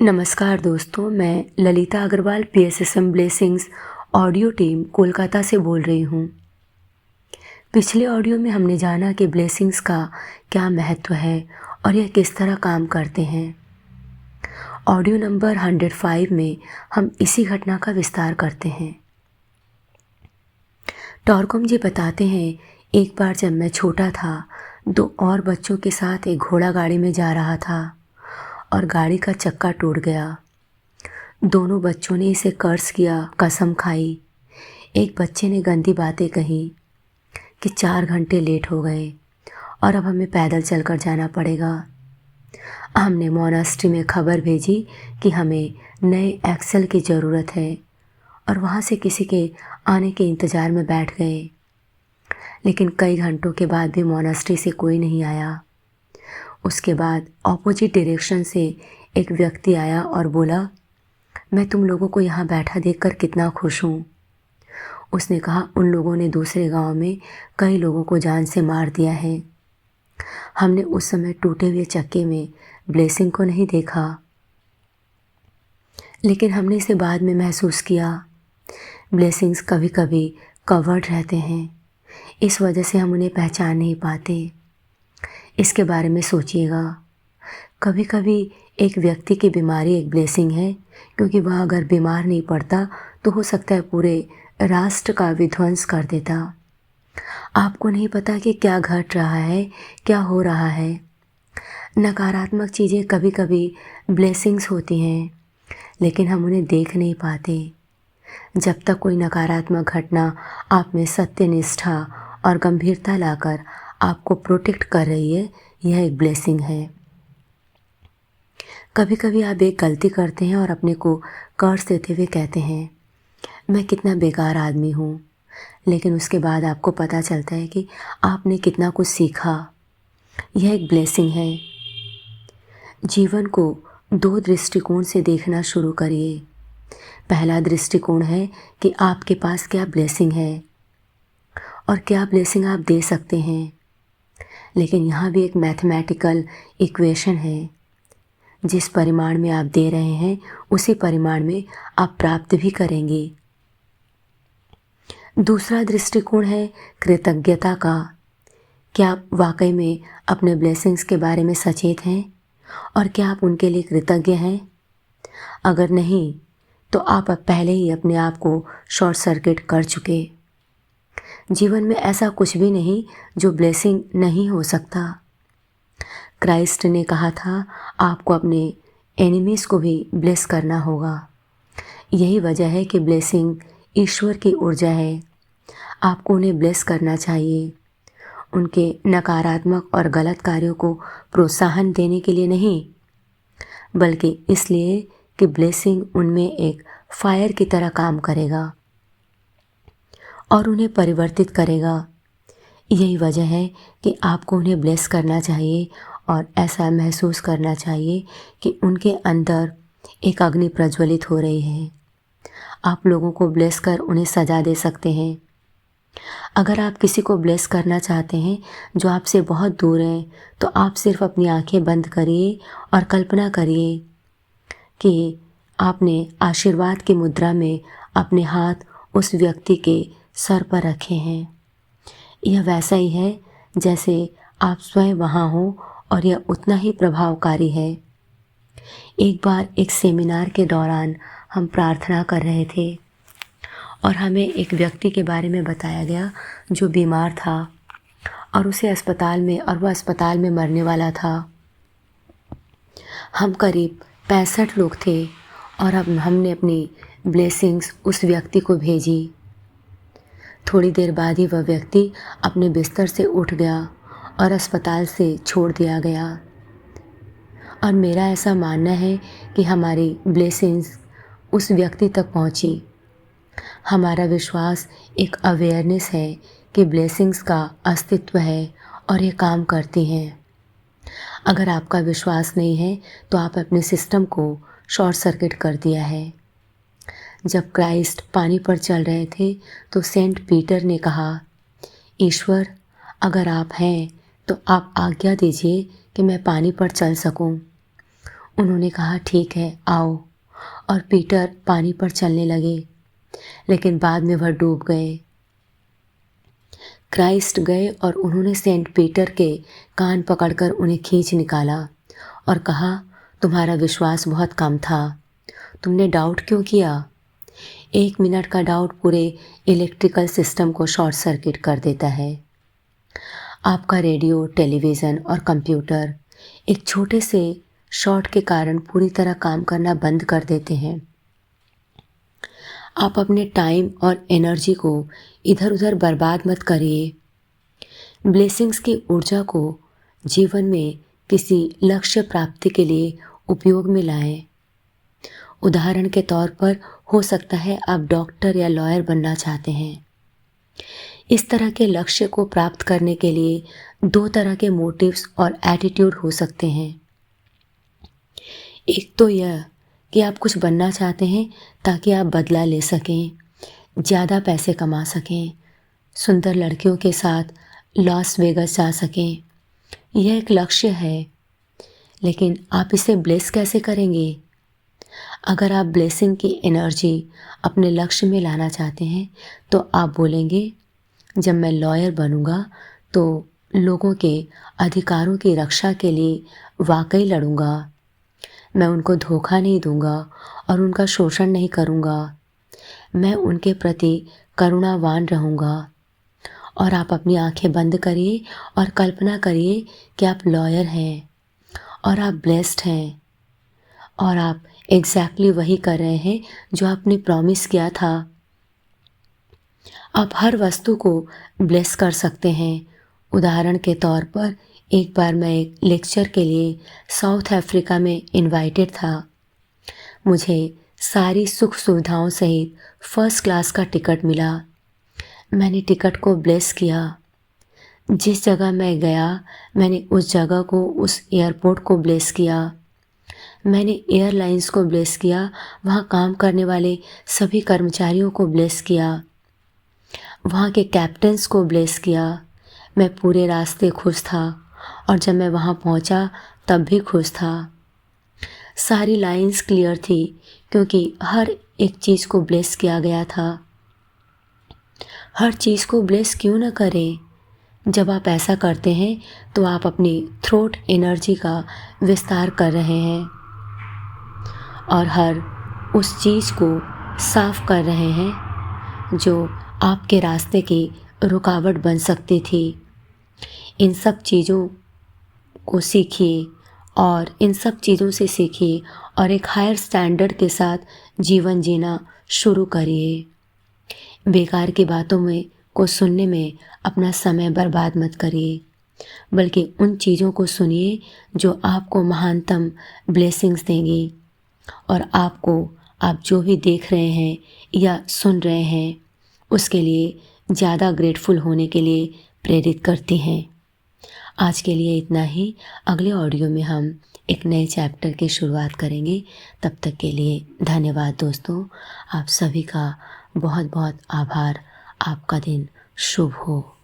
नमस्कार दोस्तों, मैं Lalita Agarwal PSSM blessings audio team Kolkata से बोल रही हूँ। पिछले ऑडियो में हमने जाना कि ब्लेसिंग्स का क्या महत्व है और यह किस तरह काम करते हैं। ऑडियो नंबर 105 में हम इसी घटना का विस्तार करते हैं। टॉरकोम जी बताते हैं, एक बार जब मैं छोटा था, 2 और बच्चों के साथ एक घोड़ा गाड़ी में जा रहा था और गाड़ी का चक्का टूट गया। दोनों बच्चों ने इसे कर्ज किया, कसम खाई। एक बच्चे ने गंदी बातें कही कि 4 घंटे लेट हो गए और अब हमें पैदल चलकर जाना पड़ेगा। हमने मोनास्ट्री में खबर भेजी कि हमें नए एक्सेल की ज़रूरत है और वहाँ से किसी के आने के इंतज़ार में बैठ गए। लेकिन कई घंटों के बाद भी मोनास्ट्री से कोई नहीं आया। उसके बाद ऑपोजिट डायरेक्शन से एक व्यक्ति आया और बोला, मैं तुम लोगों को यहाँ बैठा देखकर कितना खुश हूँ। उसने कहा, उन लोगों ने दूसरे गांव में कई लोगों को जान से मार दिया है। हमने उस समय टूटे हुए चक्के में ब्लेसिंग को नहीं देखा, लेकिन हमने इसे बाद में महसूस किया। ब्लेसिंग्स कभी कभी कवर्ड रहते हैं, इस वजह से हम उन्हें पहचान नहीं पाते। इसके बारे में सोचिएगा। कभी कभी एक व्यक्ति की बीमारी एक ब्लेसिंग है, क्योंकि वह अगर बीमार नहीं पड़ता तो हो सकता है पूरे राष्ट्र का विध्वंस कर देता। आपको नहीं पता कि क्या घट रहा है, क्या हो रहा है। नकारात्मक चीज़ें कभी कभी ब्लेसिंग्स होती हैं, लेकिन हम उन्हें देख नहीं पाते। जब तक कोई नकारात्मक घटना आप में सत्यनिष्ठा और गंभीरता लाकर आपको प्रोटेक्ट कर रही है, यह एक ब्लेसिंग है। कभी कभी आप एक गलती करते हैं और अपने को कर्ज देते हुए कहते हैं, मैं कितना बेकार आदमी हूँ। लेकिन उसके बाद आपको पता चलता है कि आपने कितना कुछ सीखा। यह एक ब्लेसिंग है। जीवन को 2 दृष्टिकोण से देखना शुरू करिए। पहला दृष्टिकोण है कि आपके पास क्या ब्लेसिंग है और क्या ब्लेसिंग आप दे सकते हैं। लेकिन यहाँ भी एक मैथमेटिकल इक्वेशन है, जिस परिमाण में आप दे रहे हैं उसी परिमाण में आप प्राप्त भी करेंगे। दूसरा दृष्टिकोण है कृतज्ञता का। क्या आप वाकई में अपने ब्लेसिंग्स के बारे में सचेत हैं और क्या आप उनके लिए कृतज्ञ हैं? अगर नहीं, तो आप अब पहले ही अपने आप को शॉर्ट सर्किट कर चुके। जीवन में ऐसा कुछ भी नहीं जो ब्लेसिंग नहीं हो सकता। क्राइस्ट ने कहा था, आपको अपने एनिमीज़ को भी ब्लेस करना होगा। यही वजह है कि ब्लेसिंग ईश्वर की ऊर्जा है। आपको उन्हें ब्लेस करना चाहिए, उनके नकारात्मक और गलत कार्यों को प्रोत्साहन देने के लिए नहीं, बल्कि इसलिए कि ब्लेसिंग उनमें एक फायर की तरह काम करेगा और उन्हें परिवर्तित करेगा। यही वजह है कि आपको उन्हें ब्लेस करना चाहिए और ऐसा महसूस करना चाहिए कि उनके अंदर एक अग्नि प्रज्वलित हो रही है। आप लोगों को ब्लेस कर उन्हें सजा दे सकते हैं। अगर आप किसी को ब्लेस करना चाहते हैं जो आपसे बहुत दूर हैं, तो आप सिर्फ अपनी आंखें बंद करिए और कल्पना करिए कि आपने आशीर्वाद की मुद्रा में अपने हाथ उस व्यक्ति के सर पर रखे हैं। यह वैसा ही है जैसे आप स्वयं वहाँ हों और यह उतना ही प्रभावकारी है। एक बार एक सेमिनार के दौरान हम प्रार्थना कर रहे थे और हमें एक व्यक्ति के बारे में बताया गया जो बीमार था और वह अस्पताल में मरने वाला था। हम करीब 65 लोग थे और अब हमने अपनी ब्लेसिंग्स उस व्यक्ति को भेजी। थोड़ी देर बाद ही वह व्यक्ति अपने बिस्तर से उठ गया और अस्पताल से छोड़ दिया गया। और मेरा ऐसा मानना है कि हमारी ब्लेसिंग्स उस व्यक्ति तक पहुंची। हमारा विश्वास एक अवेयरनेस है कि ब्लेसिंग्स का अस्तित्व है और ये काम करती हैं। अगर आपका विश्वास नहीं है तो आप अपने सिस्टम को शॉर्ट सर्किट कर दिया है। जब क्राइस्ट पानी पर चल रहे थे तो सेंट पीटर ने कहा, ईश्वर अगर आप हैं तो आप आज्ञा दीजिए कि मैं पानी पर चल सकूं। उन्होंने कहा ठीक है आओ, और पीटर पानी पर चलने लगे, लेकिन बाद में वह डूब गए। क्राइस्ट गए और उन्होंने सेंट पीटर के कान पकड़कर उन्हें खींच निकाला और कहा, तुम्हारा विश्वास बहुत कम था, तुमने डाउट क्यों किया? 1 मिनट का डाउट पूरे इलेक्ट्रिकल सिस्टम को शॉर्ट सर्किट कर देता है। आपका रेडियो, टेलीविज़न और कंप्यूटर एक छोटे से शॉर्ट के कारण पूरी तरह काम करना बंद कर देते हैं। आप अपने टाइम और एनर्जी को इधर उधर बर्बाद मत करिए। ब्लेसिंग्स की ऊर्जा को जीवन में किसी लक्ष्य प्राप्ति के लिए उपयोग में लाएं। उदाहरण के तौर पर हो सकता है आप डॉक्टर या लॉयर बनना चाहते हैं। इस तरह के लक्ष्य को प्राप्त करने के लिए 2 तरह के मोटिव्स और एटीट्यूड हो सकते हैं। एक तो यह कि आप कुछ बनना चाहते हैं ताकि आप बदला ले सकें, ज़्यादा पैसे कमा सकें, सुंदर लड़कियों के साथ लॉस वेगस जा सकें। यह एक लक्ष्य है, लेकिन आप इसे ब्लेस कैसे करेंगे? अगर आप ब्लेसिंग की एनर्जी अपने लक्ष्य में लाना चाहते हैं तो आप बोलेंगे, जब मैं लॉयर बनूंगा तो लोगों के अधिकारों की रक्षा के लिए वाकई लड़ूंगा। मैं उनको धोखा नहीं दूंगा और उनका शोषण नहीं करूंगा। मैं उनके प्रति करुणावान रहूंगा। और आप अपनी आंखें बंद करिए और कल्पना करिए कि आप लॉयर हैं और आप ब्लेस्ड हैं और आप एग्जैक्टली वही कर रहे हैं जो आपने प्रॉमिस किया था। आप हर वस्तु को ब्लेस कर सकते हैं। उदाहरण के तौर पर एक बार मैं एक लेक्चर के लिए साउथ अफ्रीका में इनवाइटेड था। मुझे सारी सुख सुविधाओं सहित फर्स्ट क्लास का टिकट मिला। मैंने टिकट को ब्लेस किया। जिस जगह मैं गया मैंने उस जगह को, उस एयरपोर्ट को ब्लेस किया। मैंने एयरलाइंस को ब्लेस किया, वहाँ काम करने वाले सभी कर्मचारियों को ब्लेस किया, वहाँ के कैप्टन्स को ब्लेस किया। मैं पूरे रास्ते खुश था और जब मैं वहाँ पहुँचा तब भी खुश था। सारी लाइंस क्लियर थी क्योंकि हर एक चीज़ को ब्लेस किया गया था। हर चीज़ को ब्लेस क्यों न करें? जब आप ऐसा करते हैं तो आप अपनी थ्रोट एनर्जी का विस्तार कर रहे हैं और हर उस चीज़ को साफ कर रहे हैं जो आपके रास्ते की रुकावट बन सकती थी। इन सब चीज़ों को सीखिए और इन सब चीज़ों से सीखिए और एक हायर स्टैंडर्ड के साथ जीवन जीना शुरू करिए। बेकार की बातों में को सुनने में अपना समय बर्बाद मत करिए, बल्कि उन चीज़ों को सुनिए जो आपको महानतम ब्लेसिंग्स देंगी और आपको, आप जो भी देख रहे हैं या सुन रहे हैं उसके लिए ज़्यादा ग्रेटफुल होने के लिए प्रेरित करती हैं। आज के लिए इतना ही। अगले ऑडियो में हम एक नए चैप्टर की शुरुआत करेंगे। तब तक के लिए धन्यवाद दोस्तों। आप सभी का बहुत बहुत आभार। आपका दिन शुभ हो।